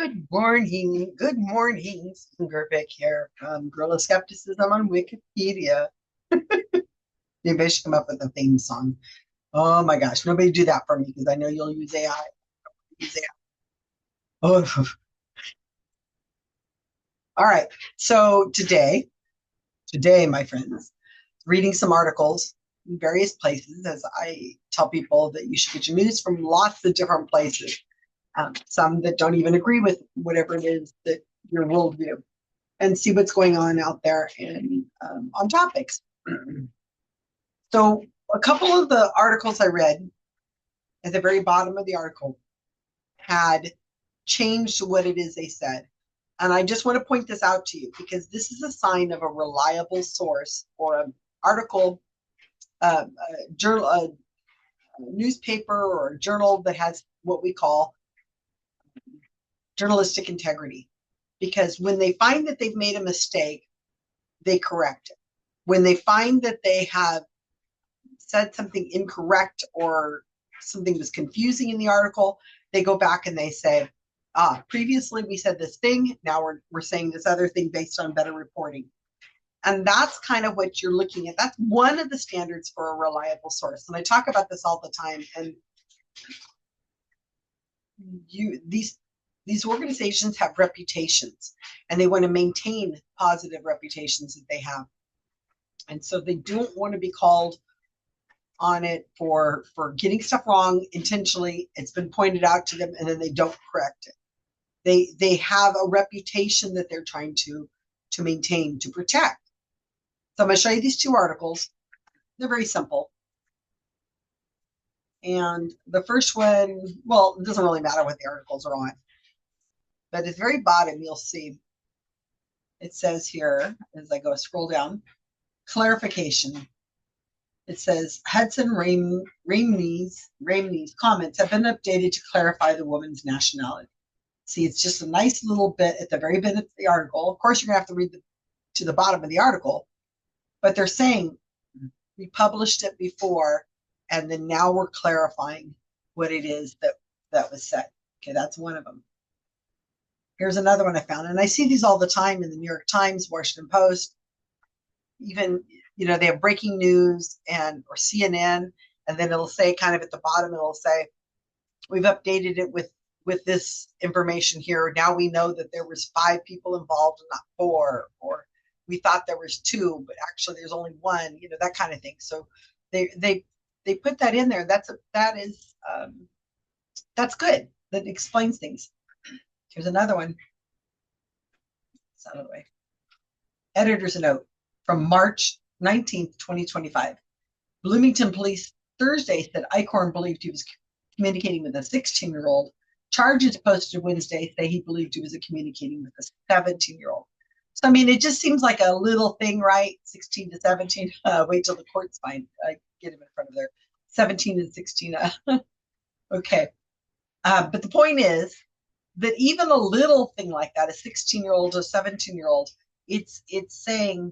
Good morning. Good morning. Susan Gerbic here from Guerrilla Skepticism on Wikipedia. Maybe I should come up with a theme song. Oh my gosh, nobody do that for me because I know you'll use AI. Use AI. Oh, all right. So today, my friends, reading some articles in various places as I tell people that you should get your news from lots of different places. Some that don't even agree with whatever it is that your worldview, and see what's going on out there and on topics. So a couple of the articles I read at the very bottom of the article had changed what it is they said. And I just want to point this out to you because this is a sign of a reliable source or an article, a journal, a newspaper or a journal that has what we call journalistic integrity. Because when they find that they've made a mistake, they correct it. When they find that they have said something incorrect or something was confusing in the article, they go back and they say, previously we said this thing, now we're saying this other thing based on better reporting. And that's kind of what you're looking at. That's one of the standards for a reliable source. And I talk about this all the time. And these organizations have reputations and they want to maintain positive reputations that they have. And so they don't want to be called on it for getting stuff wrong intentionally. It's been pointed out to them and then they don't correct it. They have a reputation that they're trying to maintain, to protect. So I'm going to show you these two articles. They're very simple. And the first one, well, it doesn't really matter what the articles are on, but at the very bottom, you'll see it says here, as I go scroll down, clarification. It says Hudson Ramey's comments have been updated to clarify the woman's nationality. See, it's just a nice little bit at the very bit of the article. Of course, you're going to have to read to the bottom of the article, but they're saying we published it before, and then now we're clarifying what it is that was said. Okay, that's one of them. Here's another one I found, and I see these all the time in the New York Times, Washington Post, even, they have breaking news or CNN, and then it'll say kind of at the bottom, it'll say, we've updated it with this information here. Now we know that there was 5 people involved and not 4, or we thought there was 2, but actually there's only 1, that kind of thing. So they put that in there. That's good. That explains things. Here's another one. It's out of the way. Editor's note from March 19th, 2025. Bloomington police Thursday said Eichhorn believed he was communicating with a 16-year-old. Charges posted Wednesday say he believed he was communicating with a 17-year-old. So, I mean, it just seems like a little thing, right? 16 to 17. Wait till the court's fine. I get him in front of there. 17 and 16. Okay. But the point is that even a little thing like that, a 16-year-old, a 17-year-old, it's saying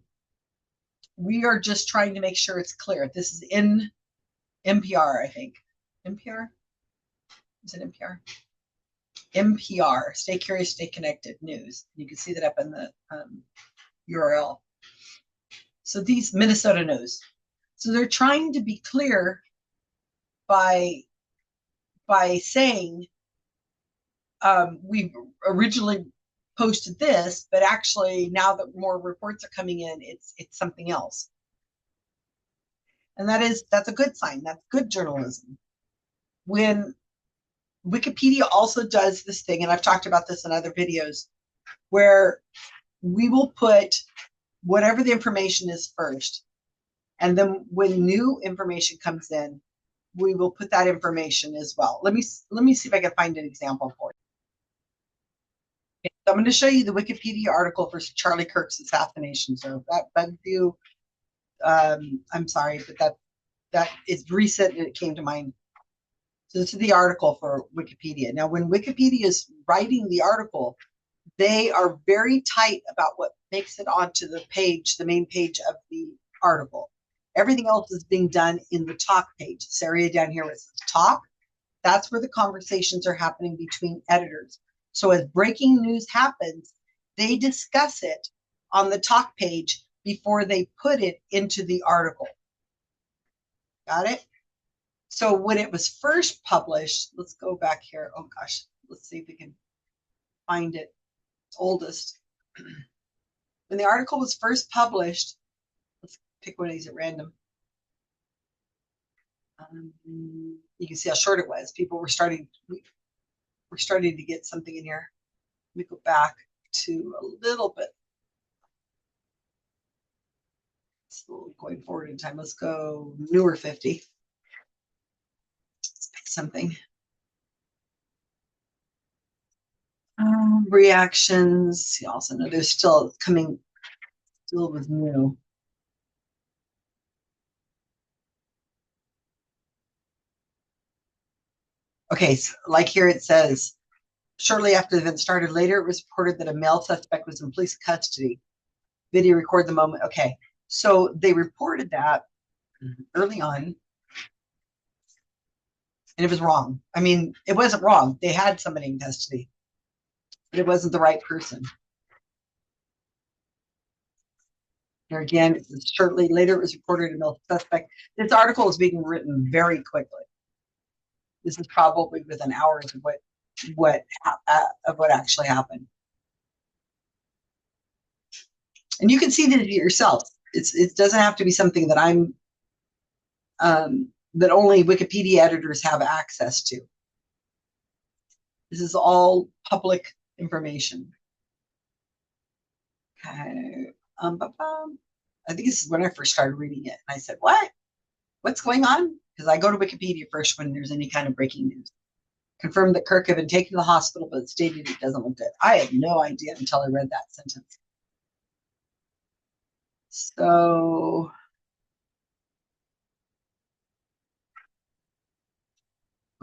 we are just trying to make sure it's clear. This is in NPR, I think. NPR? Is it NPR? NPR, Stay Curious, Stay Connected News. You can see that up in the URL. So these Minnesota News. So they're trying to be clear by saying we originally posted this, but actually now that more reports are coming in, it's something else. And that's a good sign. That's good journalism. When Wikipedia also does this thing, and I've talked about this in other videos, where we will put whatever the information is first, and then when new information comes in, we will put that information as well. Let me see if I can find an example for you. Okay, so I'm going to show you the Wikipedia article for Charlie Kirk's assassination. So if that bugs you, I'm sorry, but that is recent and it came to mind. So this is the article for Wikipedia. Now, when Wikipedia is writing the article, they are very tight about what makes it onto the page, the main page of the article. Everything else is being done in the talk page. This area down here where it says talk, that's where the conversations are happening between editors. So as breaking news happens, they discuss it on the talk page before they put it into the article. Got it? So when it was first published, let's go back here. Oh gosh, let's see if we can find it. It's oldest. When the article was first published, let's pick one of these at random. You can see how short it was. People were starting to get something in here. Let me go back to a little bit. So going forward in time, let's go newer 50. Let's pick something. Reactions. You also know there's still coming, still with new. Okay, so like here it says, shortly after the event started, later it was reported that a male suspect was in police custody. Video record the moment. Okay, so they reported that early on, and it was wrong. I mean, it wasn't wrong. They had somebody in custody, but it wasn't the right person. Here again, shortly later it was reported a male suspect. This article is being written very quickly. This is probably within hours of what actually happened. And you can see that yourself. It doesn't have to be something that I'm that only Wikipedia editors have access to. This is all public information. Okay. I think this is when I first started reading it, and I said, "What? What's going on?" Because I go to Wikipedia first when there's any kind of breaking news. Confirmed that Kirk had been taken to the hospital, but stated it doesn't look good. I had no idea until I read that sentence. So,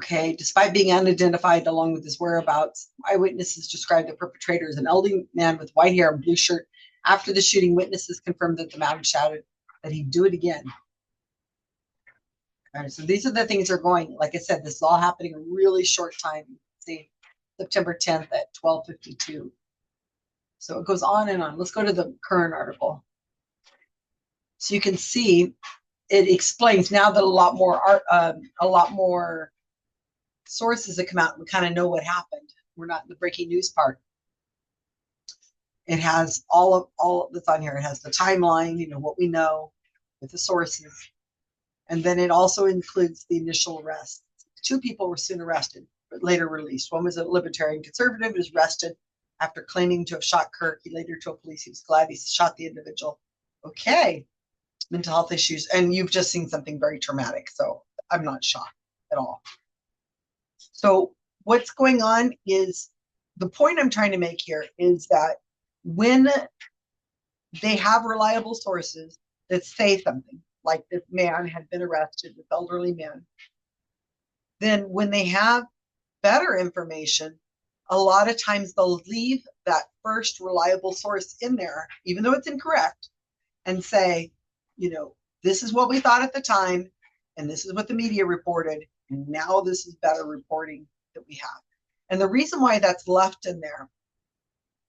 okay, despite being unidentified along with his whereabouts, eyewitnesses described the perpetrator as an elderly man with white hair and blue shirt. After the shooting, witnesses confirmed that the man shouted that he'd do it again. All right, so these are the things that are going. Like I said, this is all happening in a really short time. See, September 10th at 12:52. So it goes on and on. Let's go to the current article. So you can see it explains now that a lot more sources have come out and we kind of know what happened. We're not in the breaking news part. It has all of that's on here. It has the timeline, what we know with the sources. And then it also includes the initial arrest. 2 people were soon arrested, but later released. One was a libertarian conservative who was arrested after claiming to have shot Kirk. He later told police he was glad he shot the individual. Okay. Mental health issues. And you've just seen something very traumatic. So I'm not shocked at all. So what's going on is the point I'm trying to make here is that when they have reliable sources that say something, like this man had been arrested, this elderly man, then when they have better information, a lot of times they'll leave that first reliable source in there, even though it's incorrect, and say, this is what we thought at the time, and this is what the media reported, and now this is better reporting that we have. And the reason why that's left in there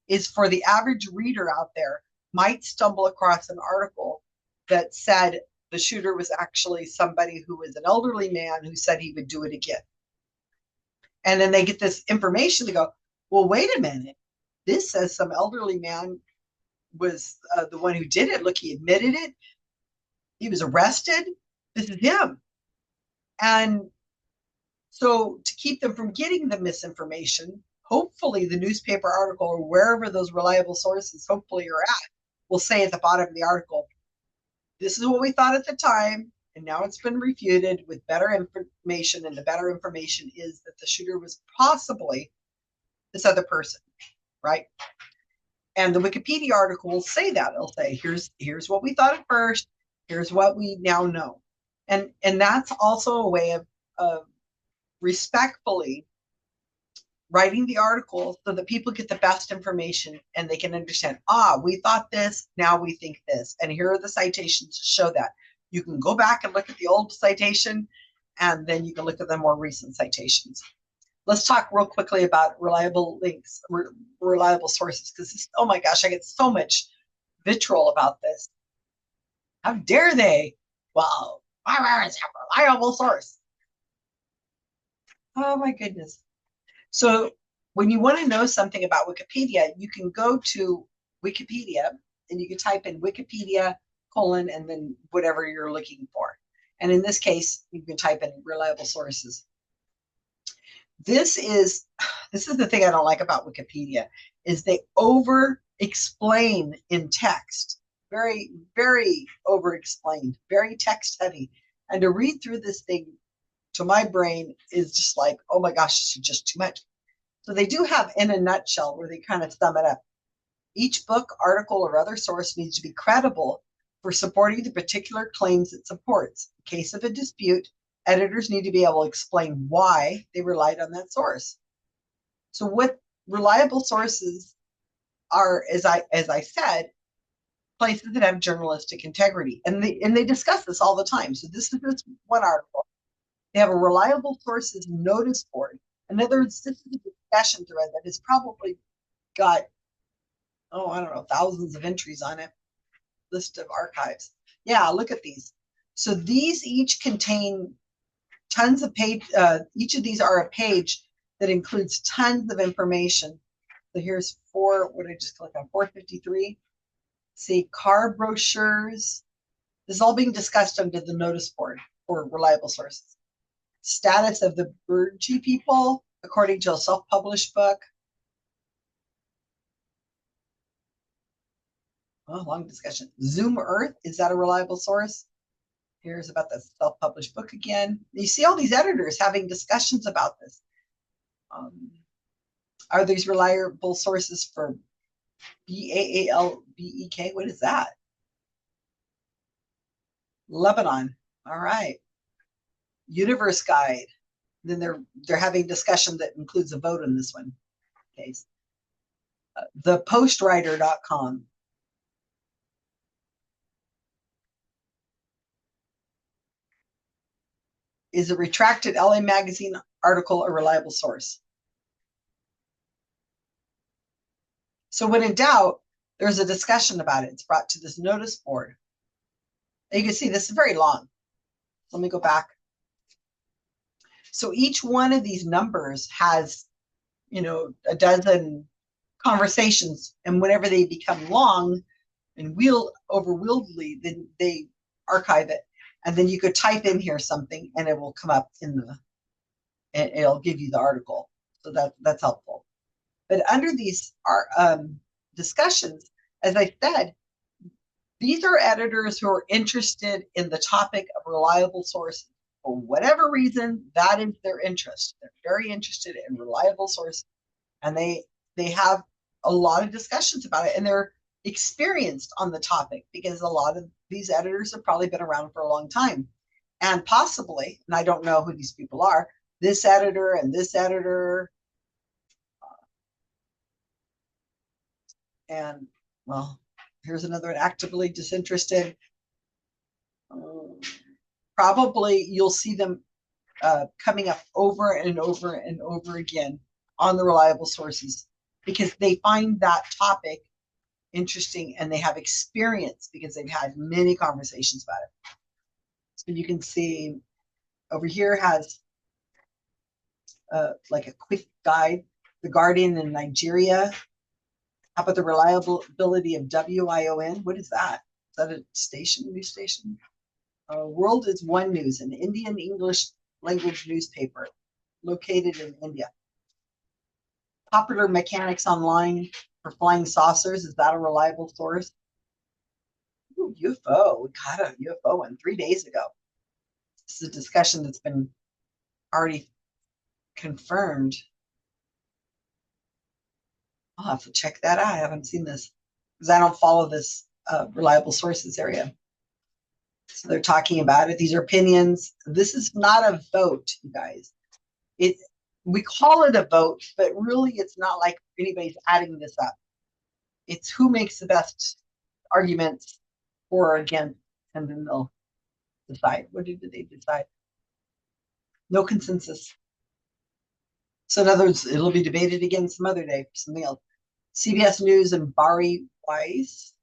is for the average reader out there might stumble across an article that said the shooter was actually somebody who was an elderly man who said he would do it again. And then they get this information to go, well, wait a minute. This says some elderly man was the one who did it. Look, he admitted it. He was arrested. This is him. And so to keep them from getting the misinformation, hopefully the newspaper article or wherever those reliable sources hopefully are at will say at the bottom of the article, this is what we thought at the time, and now it's been refuted with better information, and the better information is that the shooter was possibly this other person, right? And the Wikipedia article will say that. It'll say, here's what we thought at first, here's what we now know. And that's also a way of respectfully writing the article so that people get the best information and they can understand, we thought this, now we think this. And here are the citations to show that. You can go back and look at the old citation, and then you can look at the more recent citations. let's talk real quickly about reliable links, reliable sources, because oh my gosh, I get so much vitriol about this. How dare they? Well, where is a reliable source? Oh my goodness. So when you want to know something about Wikipedia, you can go to Wikipedia and you can type in Wikipedia colon and then whatever you're looking for. And in this case, you can type in reliable sources. This is the thing I don't like about Wikipedia is they over explain in text. Very, very over explained, very text heavy. And to read through this thing to my brain is just like, oh my gosh, it's just too much. So they do have in a nutshell where they kind of sum it up. Each book, article, or other source needs to be credible for supporting the particular claims it supports. In case of a dispute, editors need to be able to explain why they relied on that source. So what reliable sources are, as I said, places that have journalistic integrity. And they discuss this all the time. So this is this one article. They have a reliable sources notice board. In other words, this is a discussion thread that has probably got, oh, I don't know, thousands of entries on it. List of archives. Yeah, look at these. So these each contain tons of page. Each of these are a page that includes tons of information. So here's what did I just click on? 453. See, car brochures. This is all being discussed under the notice board for reliable sources. Status of the Burgee people, according to a self-published book. Oh, long discussion. Zoom Earth, is that a reliable source? Here's about the self-published book again. You see all these editors having discussions about this. Are these reliable sources for BAALBEK? What is that? Lebanon. All right. Universe Guide. Then they're having discussion that includes a vote on this one. Okay. Thepostwriter.com. Is a retracted LA Magazine article a reliable source? So when in doubt, there's a discussion about it. It's brought to this notice board. And you can see this is very long. Let me go back. So each one of these numbers has, a dozen conversations, and whenever they become long and overwieldly, then they archive it. And then you could type in here something and it will come up and it'll give you the article. So that's helpful. But under these discussions, as I said, these are editors who are interested in the topic of reliable sources. For whatever reason, that is their interest. They're very interested in reliable sources. And they have a lot of discussions about it. And they're experienced on the topic because a lot of these editors have probably been around for a long time. And possibly, and I don't know who these people are, this editor and this editor. And, well, here's another one, actively disinterested. Probably you'll see them coming up over and over and over again on the reliable sources because they find that topic interesting and they have experience because they've had many conversations about it. So you can see over here has like a quick guide, The Guardian in Nigeria. How about the reliability of WION? What is that? Is that a station, news station? World is One News, an Indian English language newspaper located in India. Popular Mechanics Online for Flying Saucers. Is that a reliable source? Ooh, UFO. We got a UFO one 3 days ago. This is a discussion that's been already confirmed. I'll have to check that out. I haven't seen this because I don't follow this reliable sources area. So they're talking about it. These are opinions. This is not a vote, you guys. We call it a vote, but really it's not like anybody's adding this up. It's who makes the best arguments for or against, and then they'll decide. What did they decide? No consensus. So in other words, it'll be debated again some other day, something else. CBS News and Bari Weiss. Is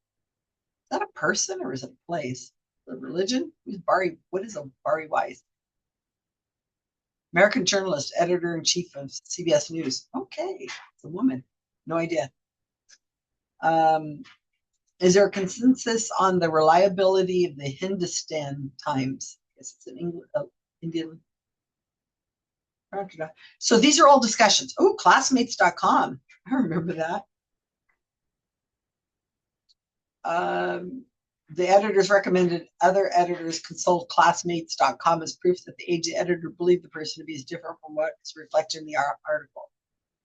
that a person or is it a place? A religion? Who's Bari? What is a Bari Weiss? American journalist, editor-in-chief of CBS News. Okay, it's a woman. No idea. Is there a consensus on the reliability of the Hindustan Times? I guess it's an Indian. So these are all discussions. Oh, classmates.com. I remember that. The editors recommended other editors consult classmates.com as proof that the agent editor believed the person to be as different from what is reflected in the article.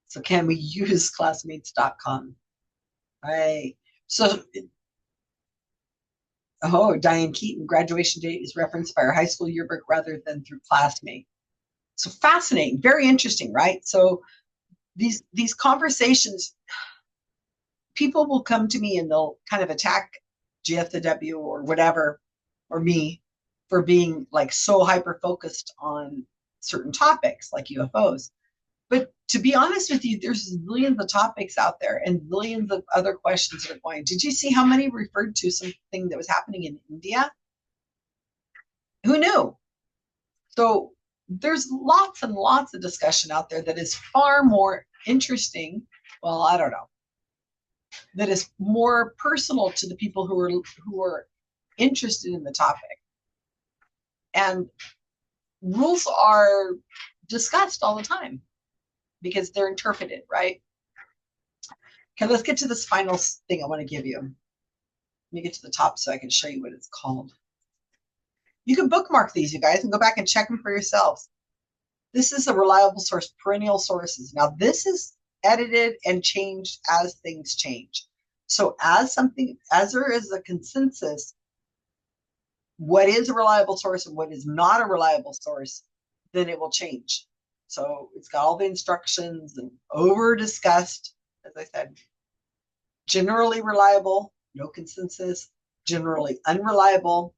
So can we use classmates.com? Right. So, Diane Keaton, graduation date is referenced by her high school yearbook rather than through classmate. So fascinating, very interesting, right? So these conversations, people will come to me and they'll kind of attack GFW or whatever, or me, for being like so hyper focused on certain topics like UFOs. But to be honest with you, there's millions of topics out there and millions of other questions that are going. Did you see how many referred to something that was happening in India? Who knew? So there's lots and lots of discussion out there that is far more interesting. Well, I don't know. That is more personal to the people who are interested in the topic. And rules are discussed all the time because they're interpreted, right? Okay, let's get to this final thing I want to give you. Let me get to the top so I can show you what it's called. You can bookmark these, you guys, and go back and check them for yourselves. This is a reliable source, perennial sources. Now, this is edited and changed as things change. So as there is a consensus, what is a reliable source and what is not a reliable source, then it will change. So it's got all the instructions and over discussed, as I said, generally reliable, no consensus, generally unreliable,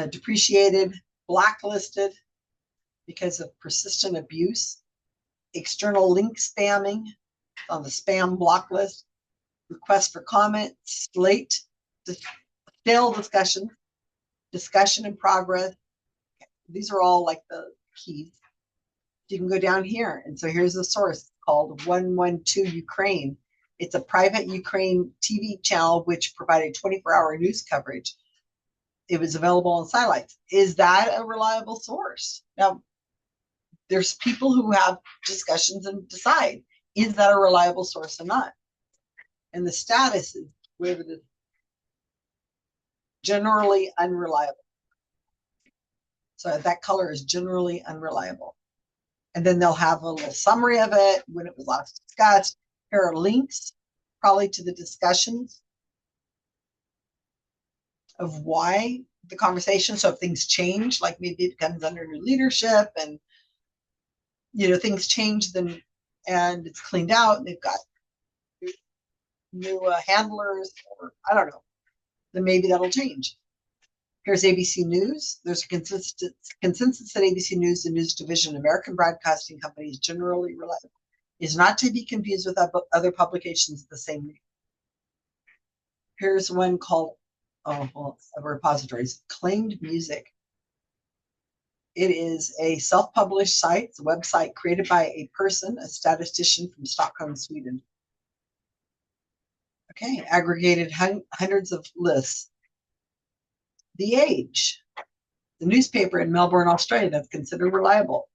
depreciated, blacklisted because of persistent abuse, external link spamming on the spam block list, request for comment, slate, stale discussion, discussion in progress. These are all like the keys. You can go down here. And so here's the source called 112 Ukraine. It's a private Ukraine TV channel which provided 24-hour news coverage. It was available on satellites. Is that a reliable source? Now, there's people who have discussions and decide, is that a reliable source or not? And the status is whether it is generally unreliable. So that color is generally unreliable. And then they'll have a little summary of it, when it was last discussed. Here are links probably to the discussions of why the conversation. So if things change, like maybe it comes under new leadership and things change, then and it's cleaned out and they've got new handlers, or I don't know, then maybe that'll change. Here's ABC News. There's a consensus that ABC News, the news division, American Broadcasting Company, is generally reliable. Is not to be confused with other publications of the same name. Here's one called, repositories, Claimed Music. It is a self-published site. It's a website created by a person, a statistician from Stockholm, Sweden. Okay, aggregated hundreds of lists. The Age, the newspaper in Melbourne, Australia, that's considered reliable.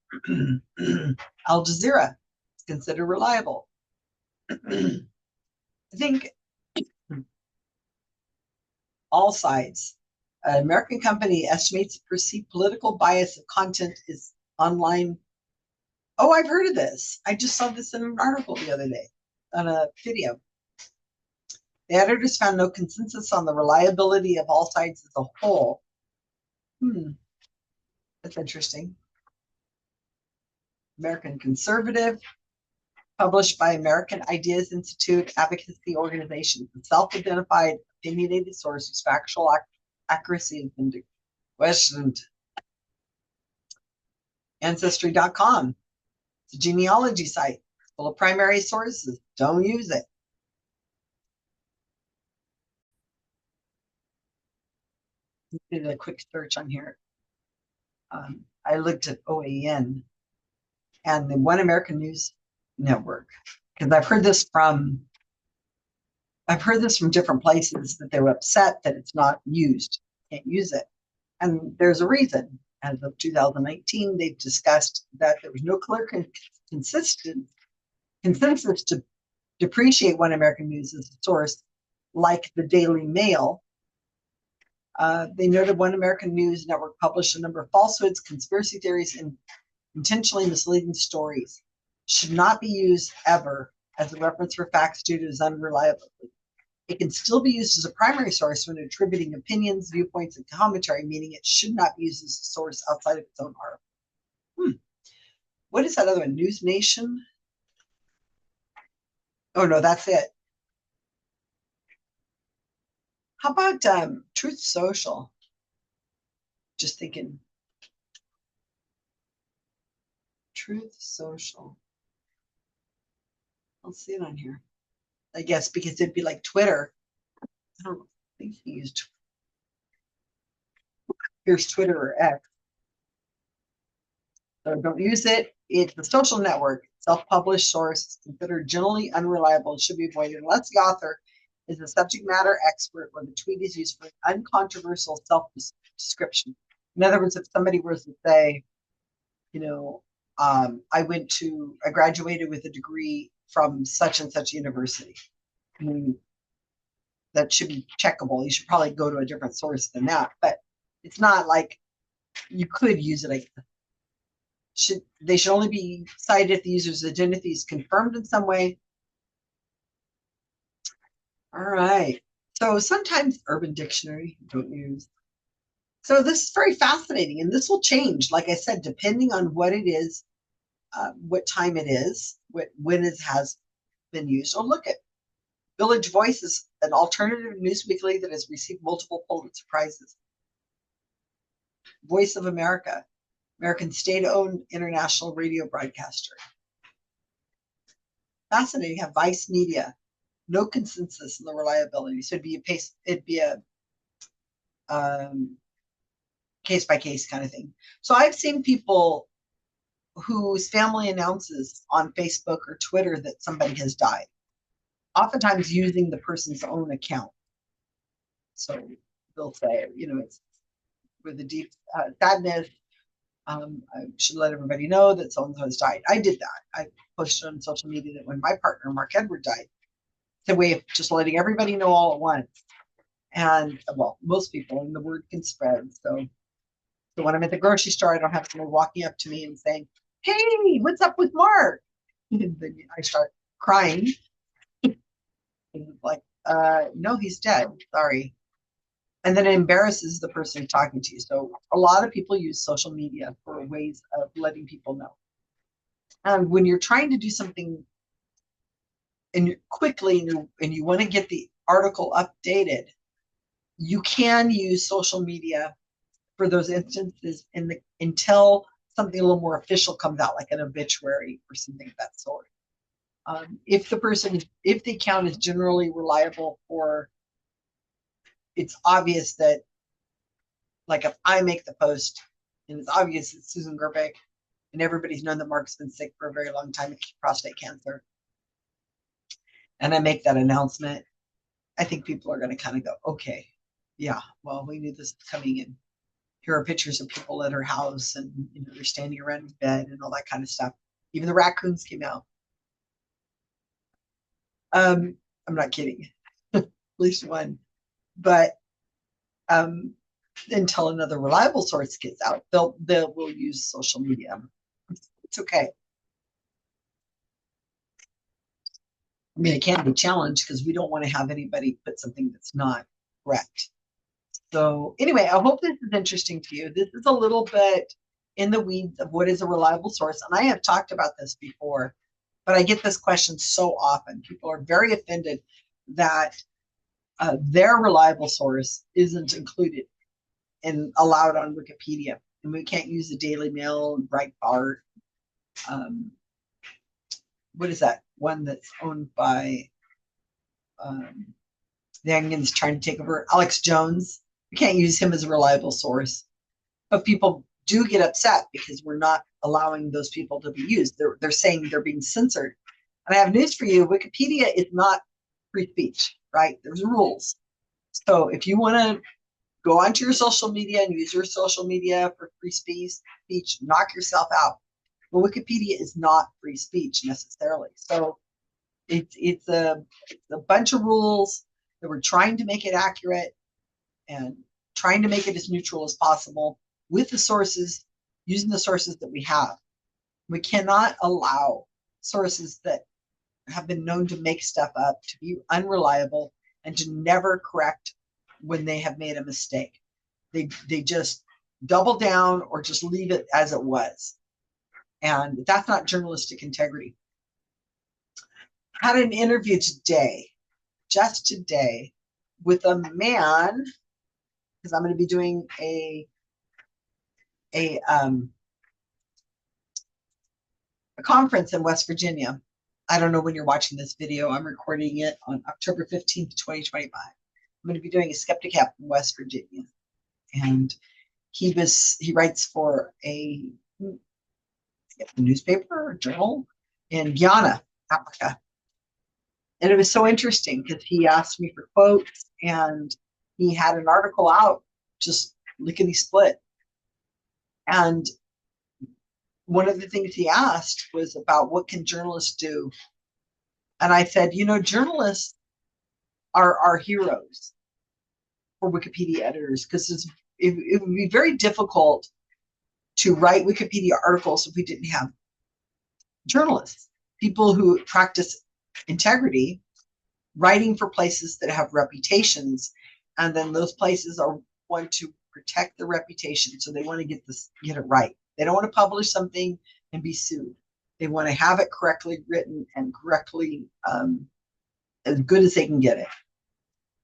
Al Jazeera is considered reliable. I think all sides. An American company estimates perceived political bias of content is online. Oh, I've heard of this. I just saw this in an article the other day on a video. The editors found no consensus on the reliability of all sides as a whole. That's interesting. American Conservative, published by American Ideas Institute advocacy organization, a self-identified opinionated source whose factual accuracy has been questioned. Ancestry.com. It's a genealogy site full of primary sources. Don't use it. Did a quick search on here. I looked at OAN and the One American News Network because I've heard this from different places that they were upset that it's not used. Can't use it, and there's a reason. As of 2019, they've discussed that there was no clear consensus to depreciate One American News as a source, like the Daily Mail. They noted One American News Network published a number of falsehoods, conspiracy theories, and intentionally misleading stories. Should not be used ever as a reference for facts due to its unreliability. It can still be used as a primary source when attributing opinions, viewpoints, and commentary, meaning it should not be used as a source outside of its own article. What is that other one? News Nation? Oh, no, that's it. How about Truth Social? Just thinking. Truth Social. I'll see it on here. I guess because it'd be like Twitter. I don't think he used. Here's Twitter or X. So don't use it. It's a social network, self-published source, considered generally unreliable and should be avoided unless the author is a subject matter expert or the tweet is used for an uncontroversial self-description. In other words, if somebody was to say, I graduated with a degree from such and such university. That should be checkable. You should probably go to a different source than that, but it's not like you could use it. They should only be cited if the user's identity is confirmed in some way. All right. So sometimes Urban Dictionary don't use. So this is very fascinating, and this will change, like I said, depending on what it is, what time it is, when it has been used. Oh, look at Village Voice is an alternative news weekly that has received multiple Pulitzer Prizes. Voice of America, American state-owned international radio broadcaster. Fascinating. Have Vice Media, no consensus in the reliability. So it'd be a case by case kind of thing. So I've seen people whose family announces on Facebook or Twitter that somebody has died, oftentimes using the person's own account. So they'll say, it's with a deep sadness. I should let everybody know that so-and-so has died. I did that. I posted on social media that when my partner, Mark Edward, died, it's a way of just letting everybody know all at once. And, well, most people, and the word can spread. So when I'm at the grocery store, I don't have someone walking up to me and saying, "Hey, what's up with Mark?" And then I start crying. Like, no, he's dead. Sorry. And then it embarrasses the person talking to you. So a lot of people use social media for ways of letting people know. And when you're trying to do something and quickly and you want to get the article updated, you can use social media for those instances until something a little more official comes out, like an obituary or something of that sort. If the account is generally reliable, or it's obvious that, like if I make the post and it's obvious it's Susan Gerbeck and everybody's known that Mark's been sick for a very long time with prostate cancer, and I make that announcement, I think people are going to kind of go, okay, yeah, well, we knew this was coming in. Here are pictures of people at her house, and they're standing around his bed and all that kind of stuff. Even the raccoons came out. I'm not kidding. At least one. But until another reliable source gets out, will use social media. It's okay. I mean, it can be a challenge because we don't want to have anybody put something that's not correct. So anyway, I hope this is interesting to you. This is a little bit in the weeds of what is a reliable source. And I have talked about this before, but I get this question so often. People are very offended that their reliable source isn't included and allowed on Wikipedia. And we can't use the Daily Mail and Breitbart. what is that one that's owned by the Onions trying to take over? Alex Jones. We can't use him as a reliable source. But people do get upset because we're not allowing those people to be used. They're saying they're being censored. And I have news for you. Wikipedia is not free speech, right? There's rules. So if you want to go onto your social media and use your social media for free speech, knock yourself out. But Wikipedia is not free speech necessarily. So it's a bunch of rules that we're trying to make it accurate and trying to make it as neutral as possible with the sources, using the sources that we have. We cannot allow sources that have been known to make stuff up to be unreliable and to never correct when they have made a mistake. They just double down or just leave it as it was. And that's not journalistic integrity. I had an interview today, just today, with a man, because I'm going to be doing a conference in West Virginia. I don't know when you're watching this video. I'm recording it on October 15th, 2025. I'm going to be doing a Skeptic Camp in West Virginia. And he writes for a newspaper or journal in Guyana, Africa. And it was so interesting because he asked me for quotes and he had an article out just lickety split. And one of the things he asked was about what can journalists do? And I said, journalists are our heroes for Wikipedia editors because it would be very difficult to write Wikipedia articles if we didn't have journalists, people who practice integrity, writing for places that have reputations, and then those places want to protect their reputation, so they want to get it right. They don't want to publish something and be sued. They want to have it correctly written and correctly as good as they can get it.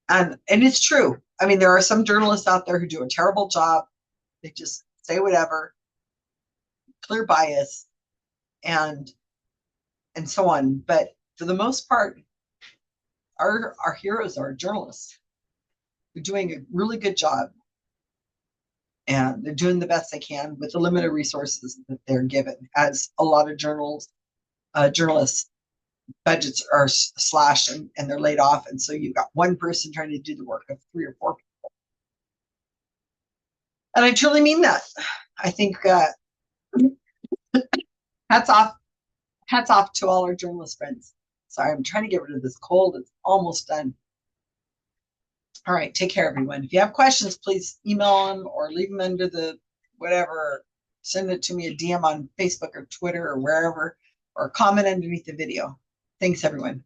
And it's true. I mean, there are some journalists out there who do a terrible job. They just say whatever, clear bias, and so on. But for the most part, our heroes are journalists. They're doing a really good job. And they're doing the best they can with the limited resources that they're given, as a lot of journalists' budgets are slashed and they're laid off. And so you've got one person trying to do the work of 3 or 4 people. And I truly mean that. I think hats off to all our journalist friends. Sorry, I'm trying to get rid of this cold. It's almost done. All right, take care, everyone. If you have questions, please email them or leave them under the whatever. Send it to me a DM on Facebook or Twitter or wherever, or comment underneath the video. Thanks, everyone.